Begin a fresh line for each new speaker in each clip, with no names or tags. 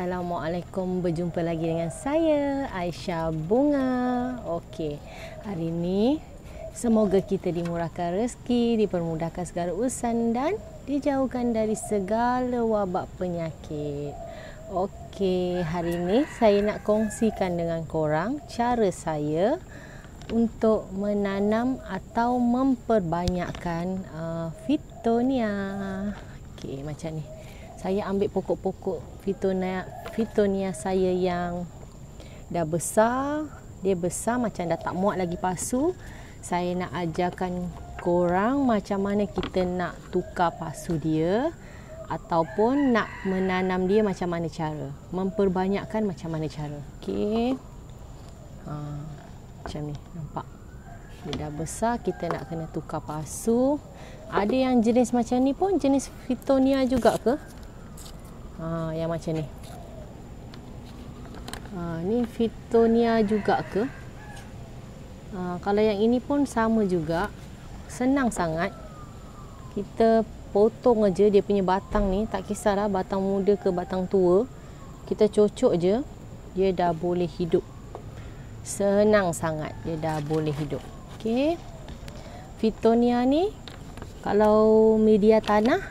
Assalamualaikum, berjumpa lagi dengan saya Aisyah Bunga. Okey, hari ini semoga kita dimurahkan rezeki, dipermudahkan segala urusan dan dijauhkan dari segala wabak penyakit. Okey, hari ini saya nak kongsikan dengan korang cara saya untuk menanam atau memperbanyakkan Fittonia. Okey, macam ni. Saya ambil pokok-pokok Fittonia saya yang dah besar. Dia besar macam dah tak muat lagi pasu. Saya nak ajarkan korang macam mana kita nak tukar pasu dia, ataupun nak menanam dia macam mana cara. Memperbanyakkan macam mana cara. Okey. Macam ni, nampak? Dia dah besar, kita nak kena tukar pasu. Ada yang jenis macam ni pun jenis Fittonia juga ke? Yang macam ni. Ni Fittonia juga ke? Kalau yang ini pun sama juga. Senang sangat. Kita potong aja dia punya batang ni. Tak kisahlah batang muda ke batang tua. Kita cocok je. Dia dah boleh hidup. Senang sangat. Dia dah boleh hidup. Okey. Fittonia ni, kalau media tanah,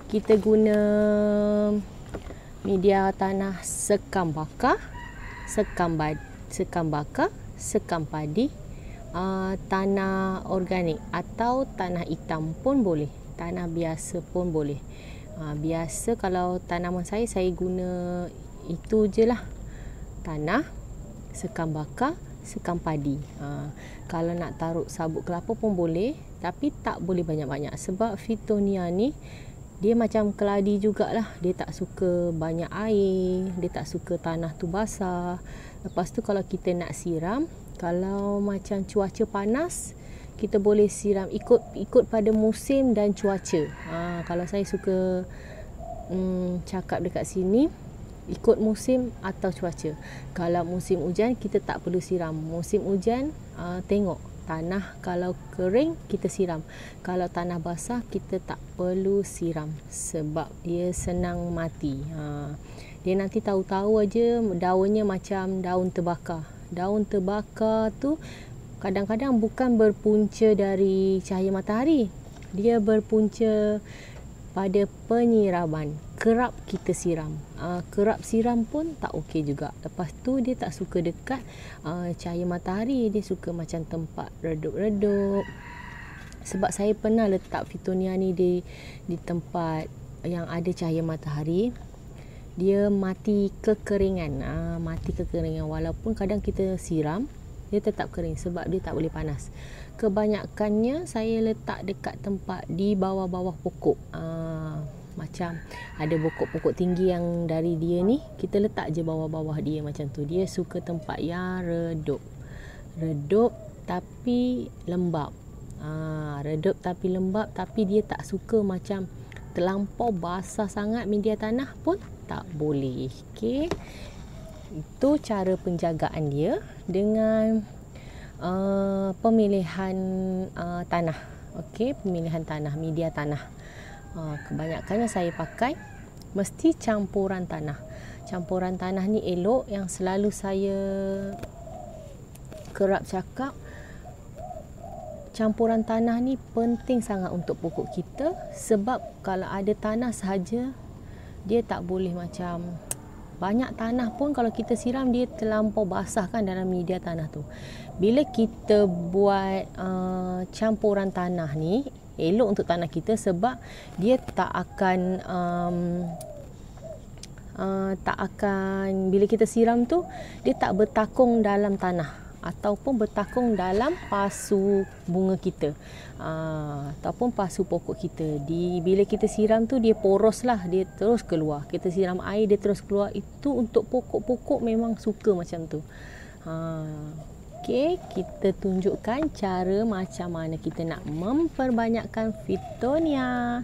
kita guna media tanah sekam bakar, sekam bakar, sekam padi, tanah organik atau tanah hitam pun boleh, tanah biasa pun boleh. Biasa kalau tanaman saya guna itu je lah, tanah, sekam bakar, sekam padi. Kalau nak taruh sabut kelapa pun boleh, tapi tak boleh banyak-banyak sebab Fittonia ni dia macam keladi jugalah. Dia tak suka banyak air, dia tak suka tanah tu basah. Lepas tu kalau kita nak siram, kalau macam cuaca panas, kita boleh siram ikut pada musim dan cuaca. Kalau saya suka cakap dekat sini, ikut musim atau cuaca. Kalau musim hujan, kita tak perlu siram. Musim hujan, tengok tanah kalau kering kita siram. Kalau tanah basah kita tak perlu siram sebab dia senang mati. Dia nanti tahu-tahu aja daunnya macam daun terbakar. Daun terbakar tu kadang-kadang bukan berpunca dari cahaya matahari. Dia berpunca pada penyiraman. Kerap kita siram. Kerap siram pun tak okey juga. Lepas tu dia tak suka dekat cahaya matahari. Dia suka macam tempat redup-redup. Sebab saya pernah letak Fittonia ni di tempat yang ada cahaya matahari. Dia mati kekeringan. Mati kekeringan. Walaupun kadang kita siram, dia tetap kering sebab dia tak boleh panas. Kebanyakannya saya letak dekat tempat di bawah-bawah pokok. Macam ada pokok-pokok tinggi yang dari dia ni, kita letak je bawah-bawah dia macam tu. Dia suka tempat yang redup. Redup tapi lembap. Redup tapi lembap, tapi dia tak suka macam terlampau basah sangat. Media tanah pun tak boleh. Okey. Itu cara penjagaan dia dengan pemilihan tanah. Okey, pemilihan tanah, media tanah. Kebanyakannya saya pakai mesti campuran tanah. Campuran tanah ni elok, yang selalu saya kerap cakap, campuran tanah ni penting sangat untuk pokok kita. Sebab kalau ada tanah sahaja, dia tak boleh macam banyak tanah pun kalau kita siram dia terlampau basah kan dalam media tanah tu. Bila kita buat campuran tanah ni, elok untuk tanah kita sebab dia tak akan bila kita siram tu, dia tak bertakung dalam tanah ataupun bertakung dalam pasu bunga kita, ataupun pasu pokok kita. Bila kita siram tu, dia poros lah, dia terus keluar. Kita siram air, dia terus keluar. Itu untuk pokok-pokok memang suka macam tu. Okey, kita tunjukkan cara macam mana kita nak memperbanyakkan Fittonia.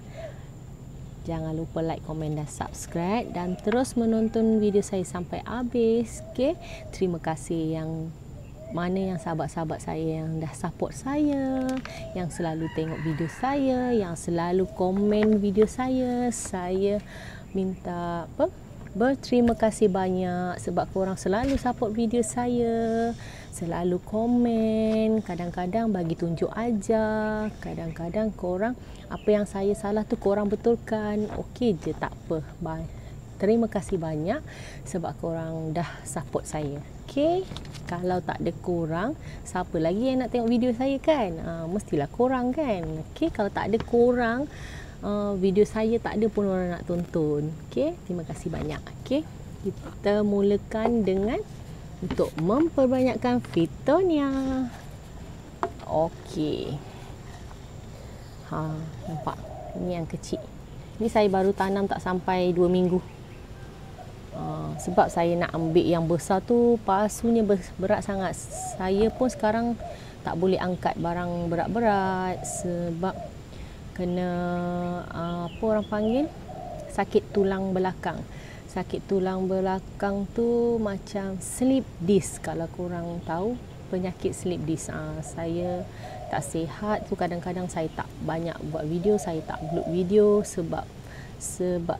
Jangan lupa like, komen dan subscribe, dan terus menonton video saya sampai habis. Okey, terima kasih yang sahabat-sahabat saya yang dah support saya, yang selalu tengok video saya, yang selalu komen video saya. Saya minta Berterima kasih banyak sebab korang selalu support video saya, selalu komen, kadang-kadang bagi tunjuk aja, kadang-kadang korang apa yang saya salah tu korang betulkan. Okey je, tak apa. Terima kasih banyak sebab korang dah support saya. Okey, kalau tak ada korang, siapa lagi yang nak tengok video saya kan? Mestilah korang kan. Okey, kalau tak ada korang, video saya tak ada pun orang nak tonton. Okey, terima kasih banyak. Okey, kita mulakan dengan untuk memperbanyakkan fitonia. Okey. Nampak? Ini yang kecil. Ini saya baru tanam tak sampai 2 minggu. Sebab saya nak ambil yang besar tu, pasunya berat sangat. Saya pun sekarang tak boleh angkat barang berat-berat sebab kena apa orang panggil, sakit tulang belakang. Sakit tulang belakang tu macam slip disc, kalau korang tahu penyakit slip disc. Saya tak sihat tu, kadang-kadang saya tak banyak buat video, saya tak upload video sebab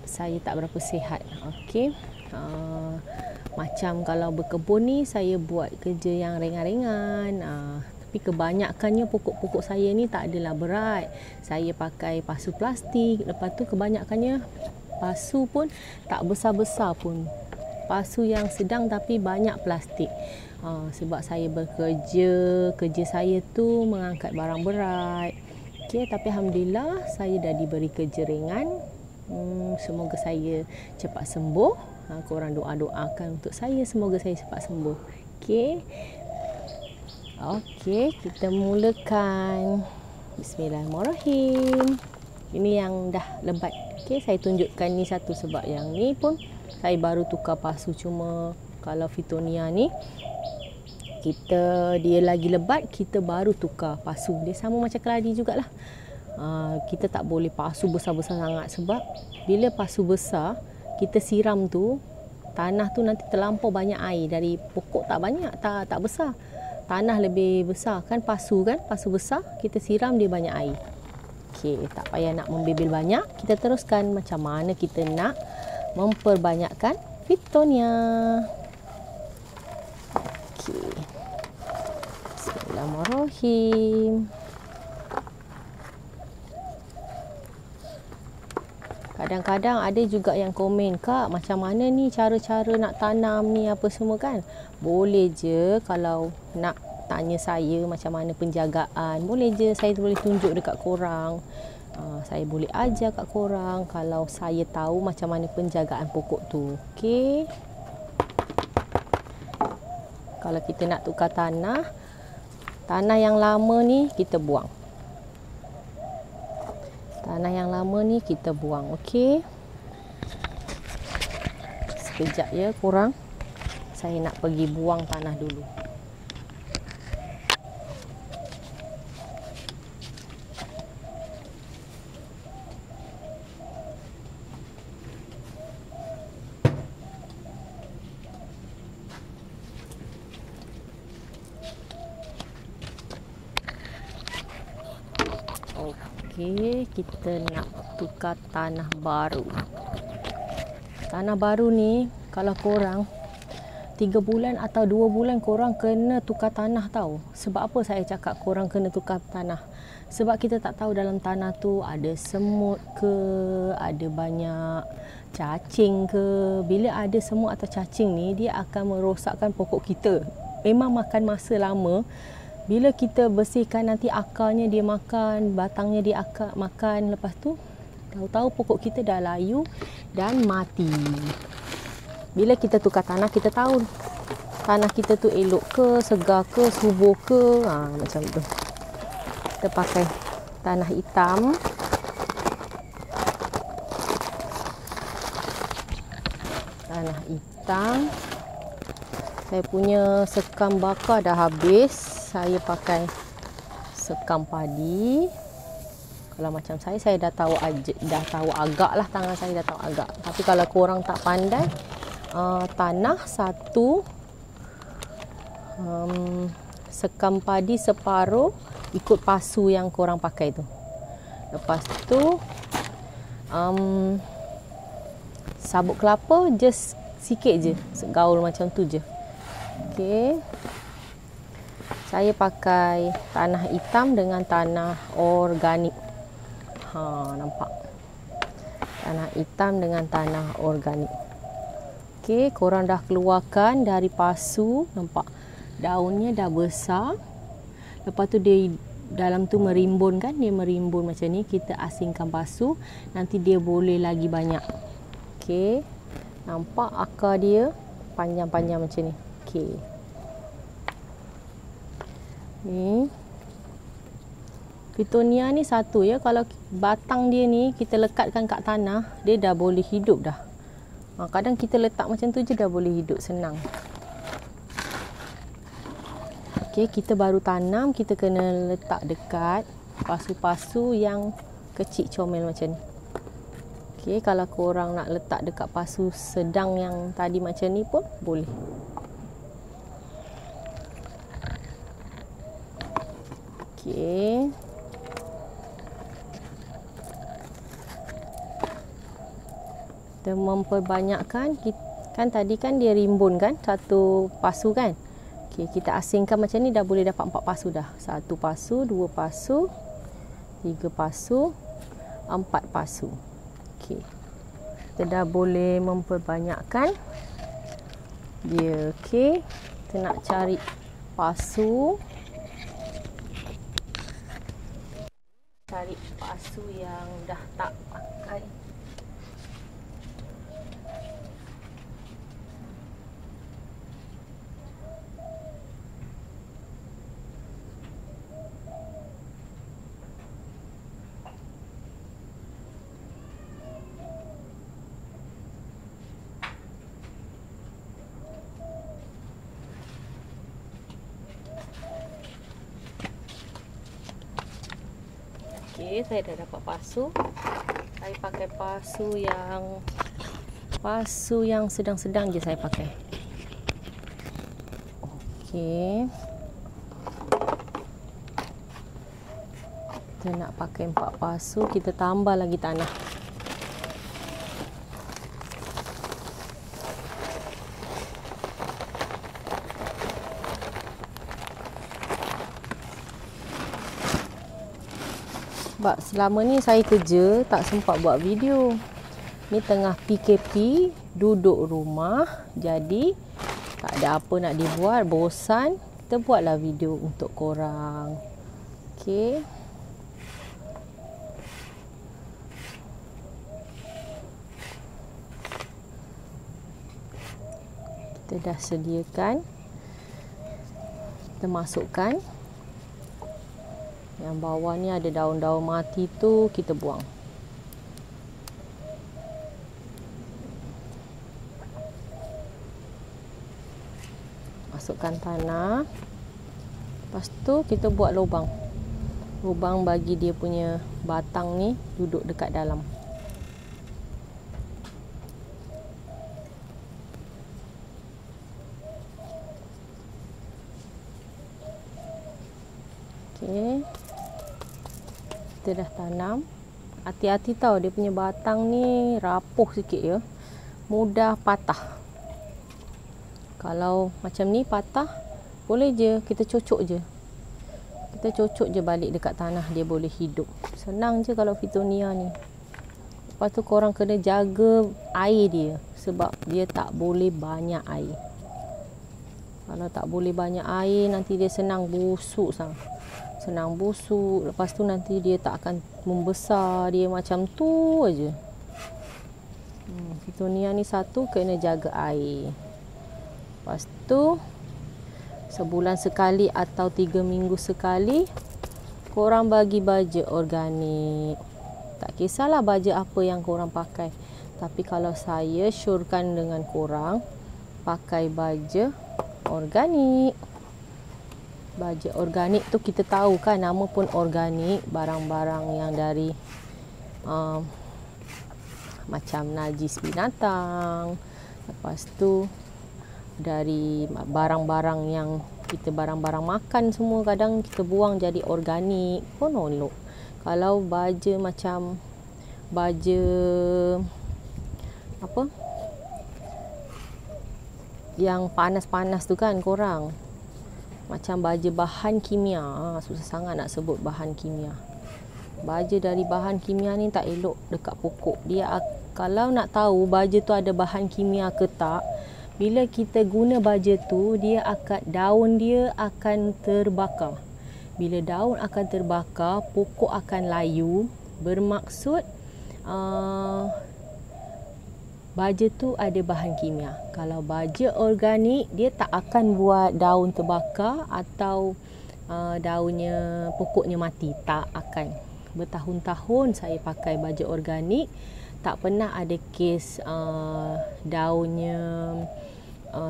saya tak berapa sihat. Okey. Macam kalau berkebun ni, saya buat kerja yang ringan-ringan, tapi kebanyakannya pokok-pokok saya ni tak adalah berat. Saya pakai pasu plastik, lepas tu kebanyakannya pasu pun tak besar-besar pun, pasu yang sedang tapi banyak plastik. Sebab saya bekerja, kerja saya tu mengangkat barang berat. Okey, tapi alhamdulillah saya dah diberi kerja ringan. Semoga saya cepat sembuh. Korang doa-doakan untuk saya, semoga saya cepat sembuh. Okey. Okey, kita mulakan. Bismillahirrahmanirrahim. Ini yang dah lebat. Okey, saya tunjukkan ni satu sebab yang ni pun saya baru tukar pasu. Cuma kalau fitonia ni dia lagi lebat, kita baru tukar pasu. Dia sama macam keladi jugalah. Kita tak boleh pasu besar-besar sangat sebab bila pasu besar kita siram tu, tanah tu nanti terlampau banyak air. Dari pokok tak banyak, tak besar, tanah lebih besar kan, pasu besar, kita siram dia banyak air. Okey, tak payah nak membebel banyak. Kita teruskan macam mana kita nak memperbanyakkan fitonia. Okey, Bismillahirrahmanirrahim. Kadang-kadang ada juga yang komen, Kak, macam mana ni cara-cara nak tanam ni apa semua kan? Boleh je, kalau nak tanya saya macam mana penjagaan, boleh je, saya boleh tunjuk dekat korang. Saya boleh ajar kat korang kalau saya tahu macam mana penjagaan pokok tu. Okey. Kalau kita nak tukar tanah yang lama ni kita buang. Tanah yang lama ni kita buang. Okey. Sekejap ya korang. Saya nak pergi buang tanah dulu. Okey, kita nak tukar tanah baru. Tanah baru ni kalau korang 3 bulan atau 2 bulan korang kena tukar tanah tau. Sebab apa saya cakap korang kena tukar tanah? Sebab kita tak tahu dalam tanah tu ada semut ke, ada banyak cacing ke. Bila ada semut atau cacing ni, dia akan merosakkan pokok kita. Memang makan masa lama. Bila kita bersihkan, nanti akarnya dia makan, batangnya dia makan. Lepas tu tahu-tahu pokok kita dah layu dan mati. Bila kita tukar tanah, kita tahu tanah kita tu elok ke, segar ke, subur ke. Macam tu. Kita pakai tanah hitam. Tanah hitam. Saya punya sekam bakar dah habis. Saya pakai sekam padi. Kalau macam saya dah tahu agak lah, tangan saya dah tahu agak. Tapi kalau korang tak pandai, tanah satu, sekam padi separuh, ikut pasu yang korang pakai tu. Lepas tu sabut kelapa just sikit je, segaul macam tu je. Okey. Saya pakai tanah hitam dengan tanah organik. Nampak? Tanah hitam dengan tanah organik. Okey, korang dah keluarkan dari pasu, nampak? Daunnya dah besar. Lepas tu dia dalam tu merimbun kan, dia merimbun macam ni. Kita asingkan pasu, nanti dia boleh lagi banyak. Okey. Nampak akar dia panjang-panjang macam ni. Okey. Ni Petunia ni satu ya, kalau batang dia ni kita lekatkan kat tanah, dia dah boleh hidup dah. Kadang kita letak macam tu je dah boleh hidup, senang. Okey, kita baru tanam, kita kena letak dekat pasu-pasu yang kecil comel macam ni. Okey, kalau korang nak letak dekat pasu sedang yang tadi macam ni pun boleh. Okey. Kita memperbanyakkan, kan tadi kan dia rimbun kan, satu pasu kan. Okey, kita asingkan macam ni dah boleh dapat 4 pasu dah. 1 pasu, 2 pasu, 3 pasu, 4 pasu. Okey. Kita dah boleh memperbanyakkan dia. Okey. Kita nak cari pasu. Cari pasu yang dah tak pakai. Okey, saya dah dapat pasu. Saya pakai pasu yang sedang-sedang je saya pakai. Okey. Kita nak pakai 4 pasu, kita tambah lagi tanah. Sebab selama ni saya kerja, tak sempat buat video. Ni tengah PKP, duduk rumah. Jadi, tak ada apa nak dibuat, bosan. Kita buatlah video untuk korang. Okey. Kita dah sediakan. Kita masukkan. Yang bawah ni ada daun-daun mati tu kita buang. Masukkan tanah. Lepas tu kita buat lubang. Lubang bagi dia punya batang ni duduk dekat dalam. Okey. Kita dah tanam. Hati-hati tau, dia punya batang ni rapuh sikit ya. Mudah patah. Kalau macam ni patah, boleh je kita cocok je. Kita cocok je balik dekat tanah, dia boleh hidup. Senang je kalau Petunia ni. Lepas tu korang kena jaga air dia, sebab dia tak boleh banyak air. Kalau tak boleh banyak air, nanti dia senang busuk sangat. Senang busuk. Lepas tu nanti dia tak akan membesar. Dia macam tu aja. Petunia ni satu kena jaga air. Lepas tu sebulan sekali atau 3 minggu sekali korang bagi baja organik. Tak kisahlah baja apa yang korang pakai. Tapi kalau saya syorkan dengan korang pakai baja organik. Baja organik tu kita tahu kan, nama pun organik, barang-barang yang dari macam najis binatang. Lepas tu dari barang-barang yang kita barang-barang makan semua kadang kita buang jadi organik pun elok. Kalau baja macam baja apa yang panas-panas tu kan korang. Macam baja bahan kimia. Susah sangat nak sebut bahan kimia. Baja dari bahan kimia ni tak elok dekat pokok. Kalau nak tahu baja tu ada bahan kimia ke tak, bila kita guna baja tu, daun dia akan terbakar. Bila daun akan terbakar, pokok akan layu. Bermaksud baja tu ada bahan kimia. Kalau baja organik, dia tak akan buat daun terbakar atau pokoknya mati. Tak akan. Bertahun-tahun saya pakai baja organik, tak pernah ada kes daunnya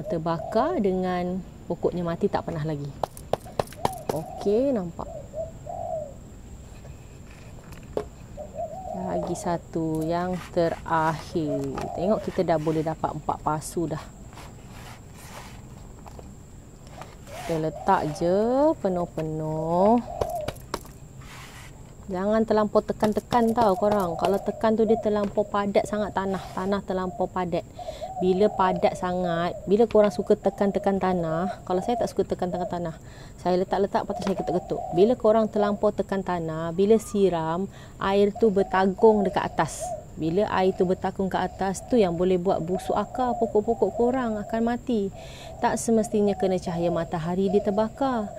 terbakar dengan pokoknya mati, tak pernah lagi. Okey, nampak. Lagi satu yang terakhir. Tengok, kita dah boleh dapat 4 pasu dah. Kita letak je penuh-penuh. Jangan terlampau tekan-tekan tau korang. Kalau tekan tu dia terlampau padat sangat tanah. Tanah terlampau padat. Bila padat sangat, bila korang suka tekan-tekan tanah, kalau saya tak suka tekan-tekan tanah, saya letak-letak, lepas tu saya ketuk-ketuk. Bila korang terlampau tekan tanah, bila siram, air tu bertagung dekat atas. Bila air tu bertagung ke atas, tu yang boleh buat busuk akar pokok-pokok korang akan mati. Tak semestinya kena cahaya matahari dia terbakar.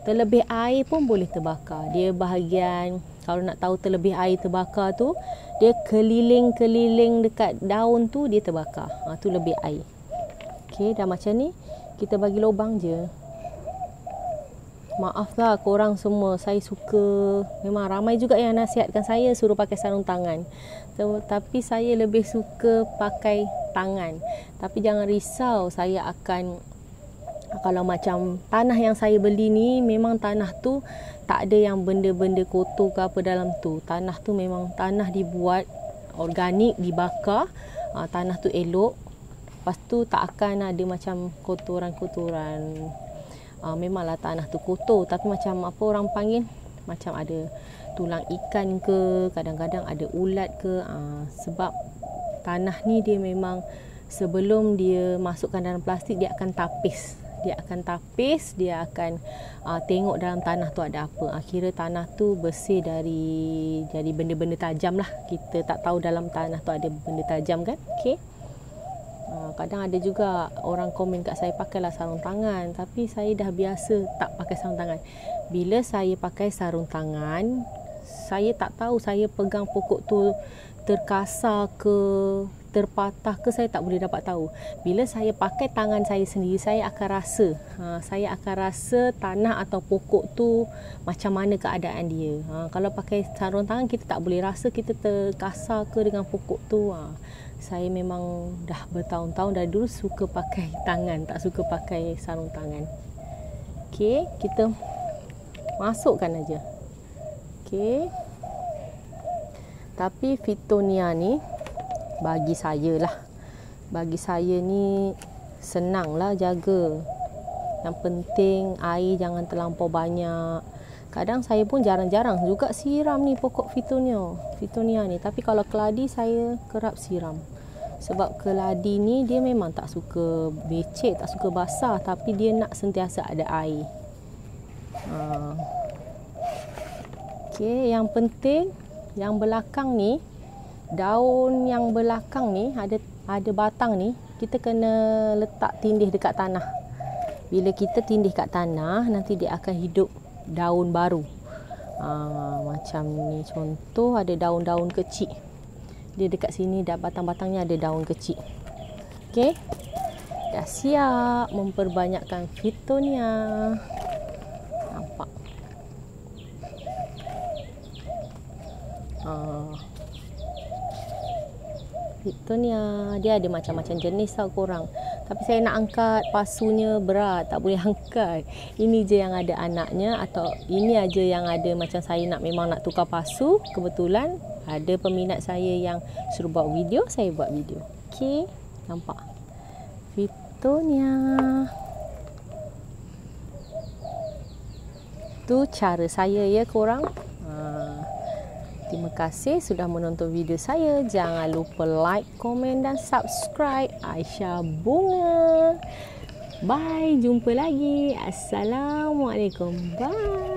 Terlebih air pun boleh terbakar. Dia bahagian, kalau nak tahu terlebih air terbakar tu, dia keliling-keliling dekat daun tu, dia terbakar. Tu lebih air. Okey, dah macam ni, kita bagi lubang je. Maaflah korang semua, saya suka, memang ramai juga yang nasihatkan saya suruh pakai sarung tangan. Tapi saya lebih suka pakai tangan. Tapi jangan risau, saya akan, kalau macam tanah yang saya beli ni, memang tanah tu tak ada yang benda-benda kotor ke apa dalam tu. Tanah tu memang tanah dibuat organik, dibakar. Tanah tu elok. Lepas tu tak akan ada macam kotoran-kotoran. Memanglah tanah tu kotor, tapi macam apa orang panggil, macam ada tulang ikan ke, kadang-kadang ada ulat ke. Sebab tanah ni dia memang, sebelum dia masukkan dalam plastik, dia akan tapis. Dia akan tengok dalam tanah tu ada apa. Kira tanah tu bersih dari benda-benda tajam lah. Kita tak tahu dalam tanah tu ada benda tajam kan. Okey. Kadang ada juga orang komen kat saya, pakailah sarung tangan. Tapi saya dah biasa tak pakai sarung tangan. Bila saya pakai sarung tangan, saya tak tahu saya pegang pokok tu terkasar ke, terpatah ke, saya tak boleh dapat tahu. Bila saya pakai tangan saya sendiri, saya akan rasa tanah atau pokok tu macam mana keadaan dia. Kalau pakai sarung tangan, kita tak boleh rasa kita terkasar ke dengan pokok tu. Saya memang dah bertahun-tahun dari dulu suka pakai tangan, tak suka pakai sarung tangan. Okey, kita masukkan aja. Okey. Tapi Fittonia ni, bagi saya ni senanglah jaga. Yang penting air jangan terlampau banyak. Kadang saya pun jarang-jarang juga siram ni pokok Fittonia ni. Tapi kalau keladi saya kerap siram. Sebab keladi ni dia memang tak suka becek, tak suka basah, tapi dia nak sentiasa ada air. Okey, yang penting yang belakang ni, daun yang belakang ni ada batang ni, kita kena letak tindih dekat tanah. Bila kita tindih kat tanah, nanti dia akan hidup daun baru. Macam ni contoh, ada daun-daun kecil. Dia dekat sini dah batang-batangnya ada daun kecil. Okey. Dah siap memperbanyakkan Fittonia. Nampak? Fittonia dia ada macam-macam jenis tau korang. Tapi saya nak angkat pasunya berat, tak boleh angkat. Ini je yang ada anaknya, atau ini aja yang ada. Macam saya memang nak tukar pasu, kebetulan ada peminat saya yang suruh buat video, saya buat video. Okey, nampak Fittonia. Tu cara saya ya korang. Terima kasih sudah menonton video saya. Jangan lupa like, komen dan subscribe Aisyah Bunga. Bye, jumpa lagi. Assalamualaikum. Bye.